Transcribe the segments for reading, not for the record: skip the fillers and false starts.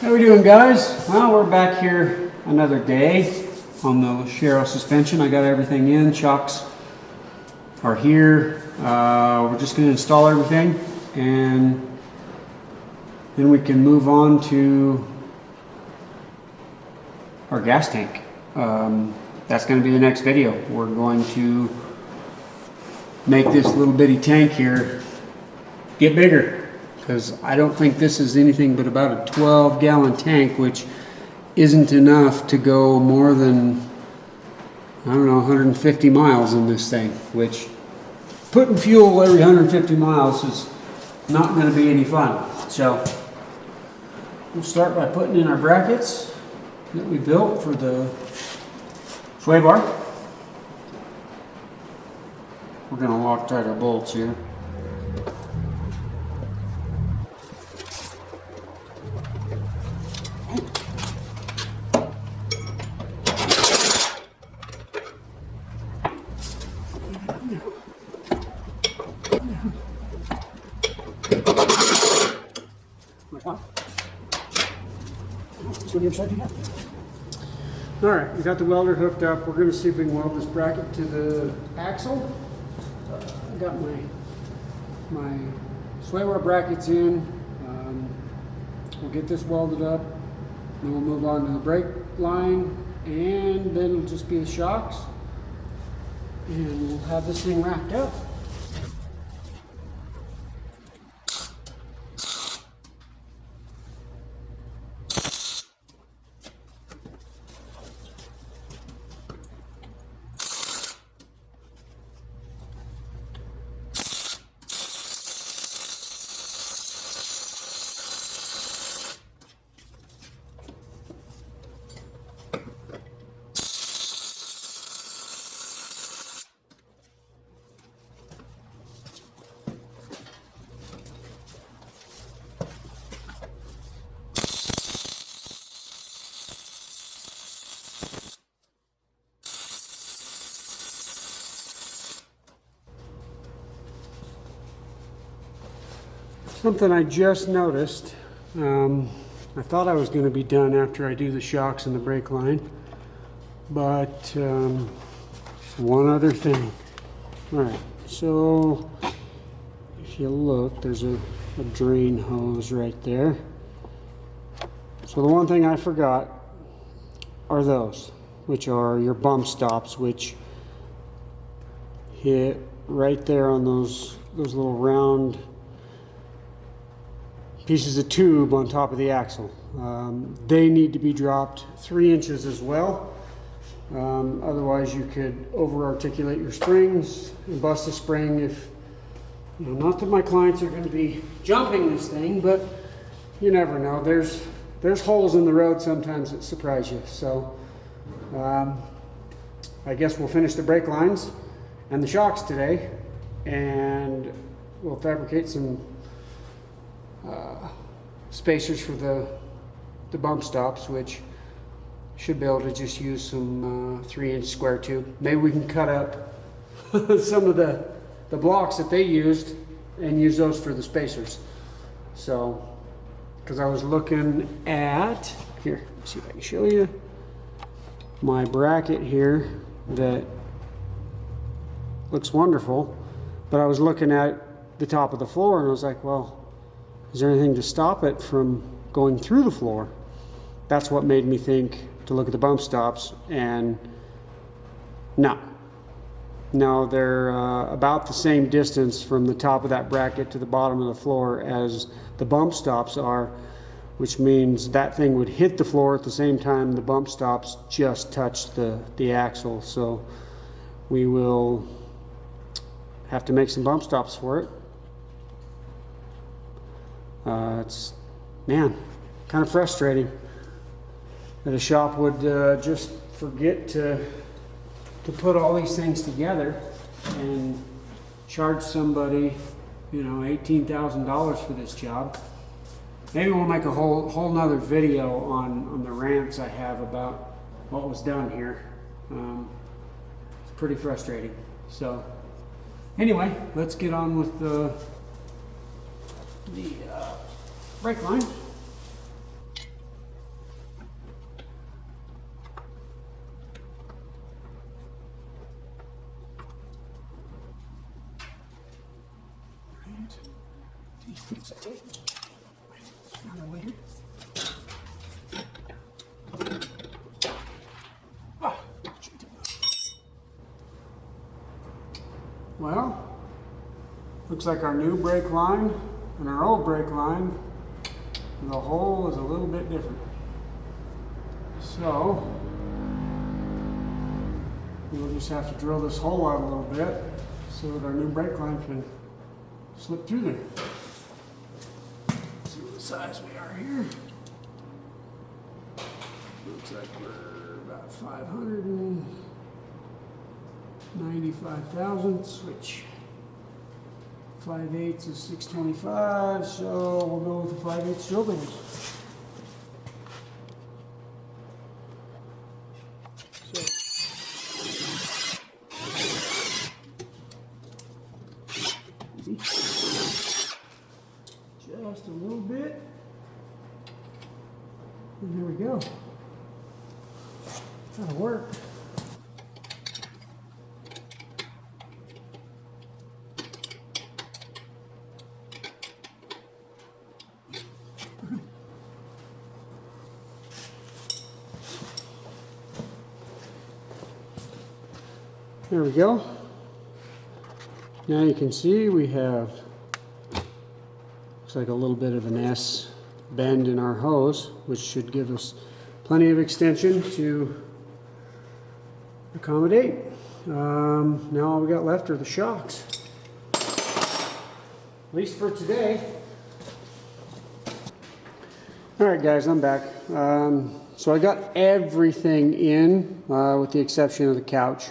How we doing, guys? Well, we're back here another day on the LeSharo suspension. I got everything in. Shocks are here. We're just going to install everything, and then we can move on to our gas tank. That's going to be the next video. We're going to make this little bitty tank here get bigger, because I don't think this is anything but about a 12-gallon tank, which isn't enough to go more than, I don't know, 150 miles in this thing, which putting fuel every 150 miles is not going to be any fun. So we'll start by putting in our brackets that we built for the sway bar. We're going to Loctite our bolts here. Alright, we got the welder hooked up. We're going to see if we can weld this bracket to the axle. I got my sway bar brackets in. We'll get this welded up. Then we'll move on to the brake line, and then it'll just be the shocks. And we'll have this thing wrapped up. Something I just noticed, I thought I was going to be done after I do the shocks and the brake line, but one other thing. Alright, so if you look, there's a drain hose right there. So the one thing I forgot are those, which are your bump stops, which hit right there on those little round pieces of tube on top of the axle. They need to be dropped 3 inches as well. Otherwise you could over articulate your springs and bust a spring. If, you know, not that my clients are going to be jumping this thing, but you never know. There's holes in the road sometimes that surprise you. So I guess we'll finish the brake lines and the shocks today, and we'll fabricate some spacers for the bump stops, which should be able to just use some 3-inch square tube. Maybe we can cut up some of the blocks that they used and use those for the spacers. So, because I was looking at, here, let's see if I can show you my bracket here that looks wonderful, but I was looking at the top of the floor and I was like, well, is there anything to stop it from going through the floor? That's what made me think to look at the bump stops, and no, they're about the same distance from the top of that bracket to the bottom of the floor as the bump stops are, which means that thing would hit the floor at the same time the bump stops just touch the axle. So we will have to make some bump stops for it. It's, man, kind of frustrating that a shop would just forget to put all these things together and charge somebody, you know, $18,000 for this job. Maybe we'll make a whole nother video on the rants I have about what was done here. It's pretty frustrating. So anyway, let's get on with the brake line. Well, looks like our new brake line and our old brake line, the hole is a little bit different. So, we'll just have to drill this hole out a little bit so that our new brake line can slip through there. Let's see what size we are here. Looks like we're about 595 thousandths, which 5/8 is 625, so we'll go with the 5/8 drill bit. Just a little bit, and there we go. That'll work. There we go. Now you can see we have, looks like a little bit of an S bend in our hose, which should give us plenty of extension to accommodate. Now all we got left are the shocks. At least for today. All right, guys, I'm back. So I got everything in, with the exception of the couch,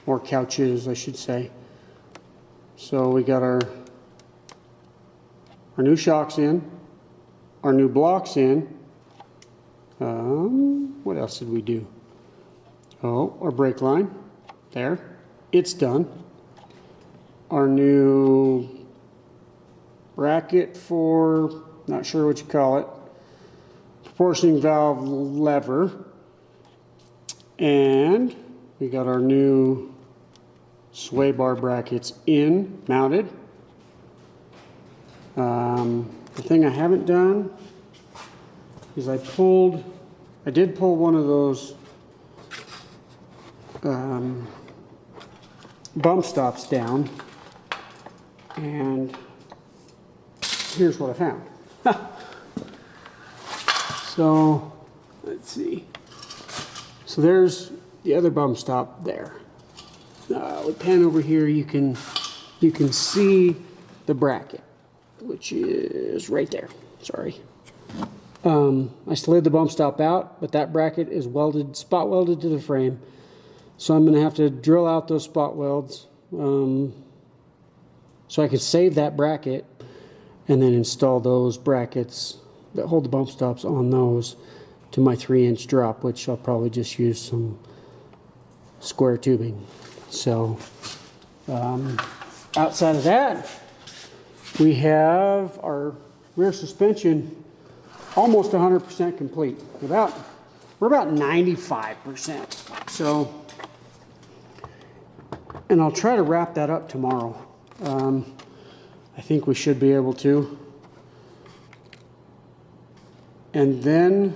or couches, I should say. So we got our new shocks in, our new blocks in. What else did we do? Oh, our brake line, there, it's done. Our new bracket for, not sure what you call it, proportioning valve lever. And we got our new sway bar brackets in, mounted. The thing I haven't done is I did pull one of those bump stops down, and here's what I found. So, let's see. So there's the other bump stop there. With pan over here, you can see the bracket, which is right there. Sorry. I slid the bump stop out, but that bracket is spot welded to the frame. So I'm going to have to drill out those spot welds so I can save that bracket and then install those brackets that hold the bump stops on those to my 3-inch drop, which I'll probably just use some square tubing. So outside of that, we have our rear suspension almost 100% complete. We're about 95%. So, and I'll try to wrap that up tomorrow. I think we should be able to. And then,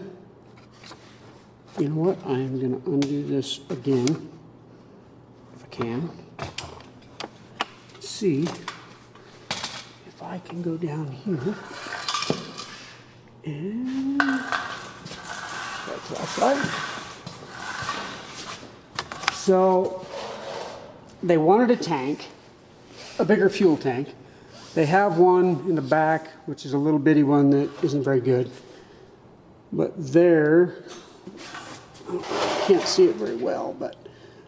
you know what? I am going to undo this again, if I can. See if I can go down here. And that's that side. So they wanted a tank, a bigger fuel tank. They have one in the back, which is a little bitty one that isn't very good. But there, I can't see it very well, but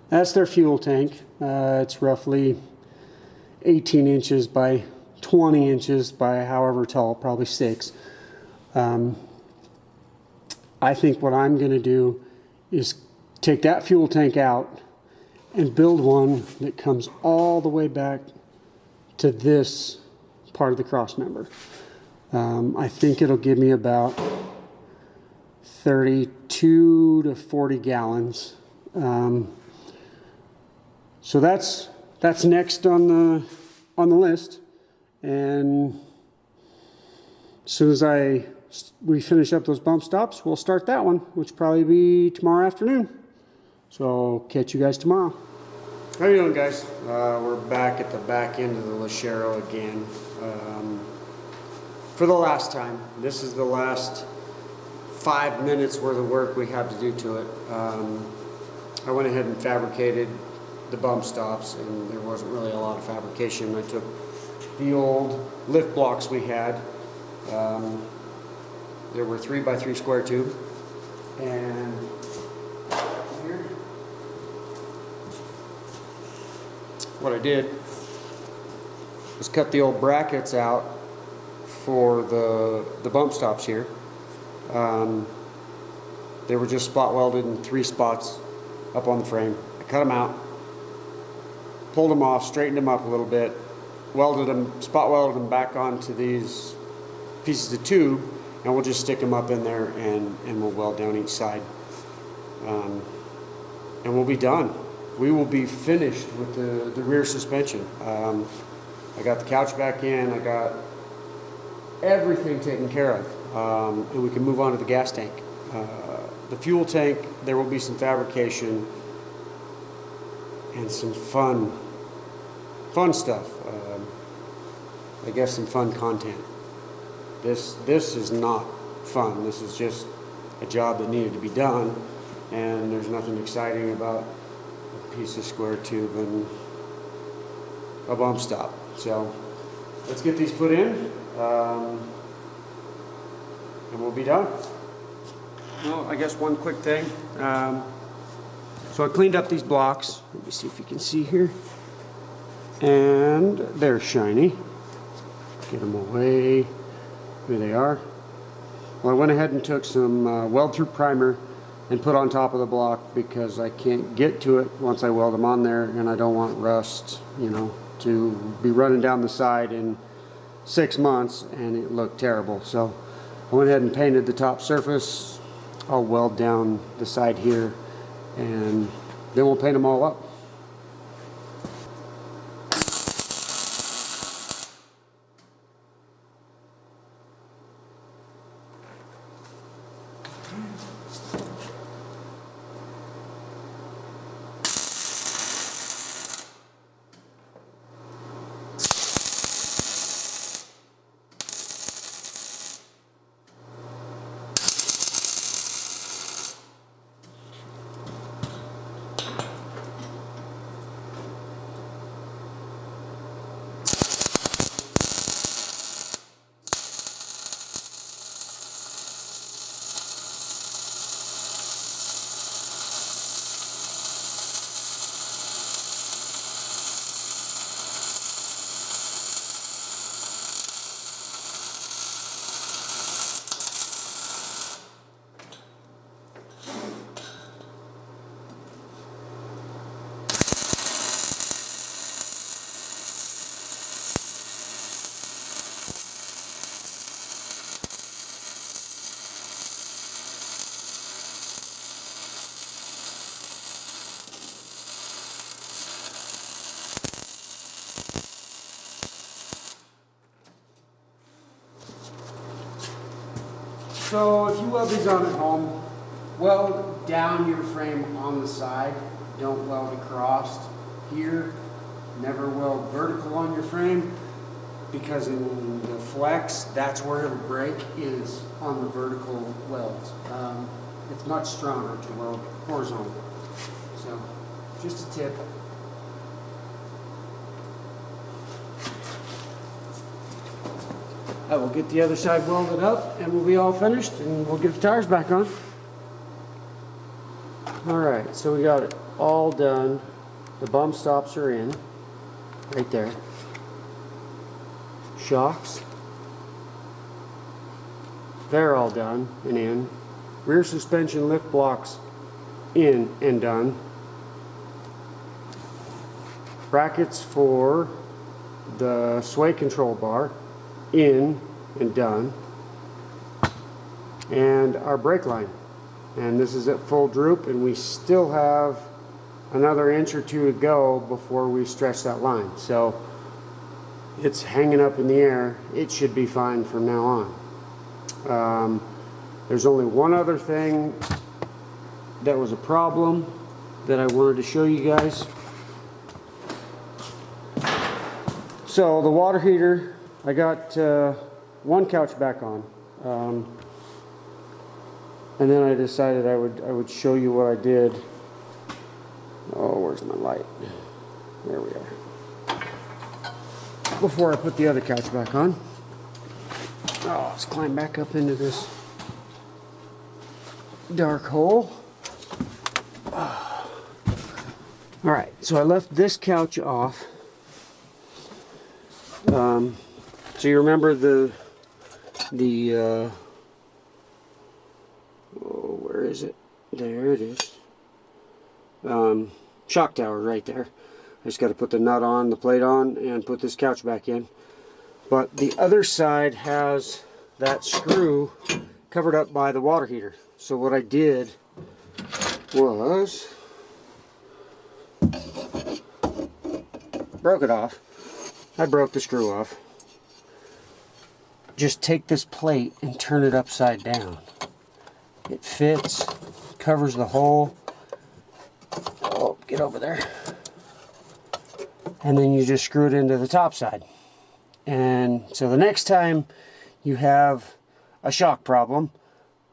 that's their fuel tank. It's roughly 18 inches by 20 inches by however tall, probably 6. I think what I'm going to do is take that fuel tank out and build one that comes all the way back to this part of the cross member. I think it'll give me about 32 to 40 gallons. So that's next on the list, and as soon as we finish up those bump stops, we'll start that one, which will probably be tomorrow afternoon. So catch you guys tomorrow. How you doing, guys? We're back at the back end of the LeSharo again. For the last time. This is the last 5 minutes worth of work we have to do to it. I went ahead and fabricated the bump stops, and there wasn't really a lot of fabrication. I took the old lift blocks we had. There were 3x3 square tube, and here, what I did was cut the old brackets out for the bump stops here. They were just spot welded in 3 spots up on the frame. I cut them out, pulled them off, straightened them up a little bit, welded them, spot welded them back onto these pieces of tube, and we'll just stick them up in there and we'll weld down each side. And we'll be done. We will be finished with the rear suspension. I got the couch back in, I got everything taken care of, and we can move on to the gas tank. The fuel tank, there will be some fabrication and some fun stuff. I guess some fun content. This is not fun. This is just a job that needed to be done, and there's nothing exciting about a piece of square tube and a bump stop. So let's get these put in, and we'll be done. Well, I guess one quick thing. So I cleaned up these blocks. Let me see if you can see here. And they're shiny. Get them away. Here they are. Well, I went ahead and took some weld-through primer and put on top of the block because I can't get to it once I weld them on there, and I don't want rust, you know, to be running down the side in 6 months and it looked terrible. So I went ahead and painted the top surface. I'll weld down the side here, and then we'll paint them all up. So if you weld these on at home, weld down your frame on the side. Don't weld across here. Never weld vertical on your frame, because in the flex, that's where it'll break, is on the vertical welds. It's much stronger to weld horizontal. So just a tip. I will get the other side welded up and we'll be all finished, and we'll get the tires back on. Alright, so we got it all done. The bump stops are in, right there. Shocks, they're all done and in. Rear suspension lift blocks in and done. Brackets for the sway control bar in and done, and our brake line, and this is at full droop, and we still have another inch or two to go before we stretch that line. So it's hanging up in the air. It should be fine from now on. There's only one other thing that was a problem that I wanted to show you guys. So the water heater, I got one couch back on, and then I decided I would show you what I did. Oh, where's my light? There we are. Before I put the other couch back on. Oh, let's climb back up into this dark hole. All right, so I left this couch off. So you remember the oh, where is it? There it is. Shock tower right there. I just got to put the nut on, the plate on, and put this couch back in. But the other side has that screw covered up by the water heater. So what I did was broke it off. I broke the screw off. Just take this plate and turn it upside down. It fits, covers the hole. Oh, get over there. And then you just screw it into the top side. And so the next time you have a shock problem,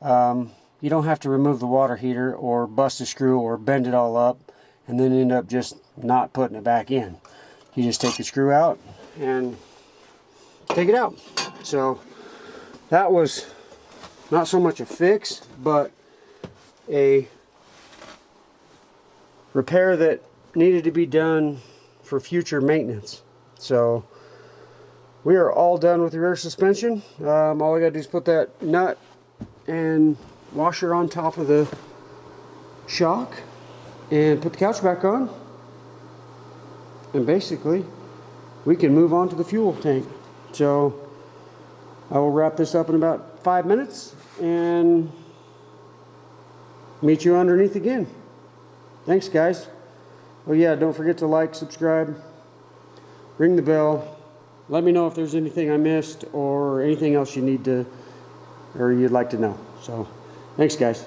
you don't have to remove the water heater or bust a screw or bend it all up and then end up just not putting it back in. You just take the screw out and take it out. So that was not so much a fix, but a repair that needed to be done for future maintenance. So we are all done with the rear suspension. All I gotta do is put that nut and washer on top of the shock and put the couch back on, and basically we can move on to the fuel tank. So I will wrap this up in about 5 minutes and meet you underneath again. Thanks, guys. Oh yeah, don't forget to like, subscribe, ring the bell. Let me know if there's anything I missed or anything else you need to, or you'd like to know. So thanks, guys.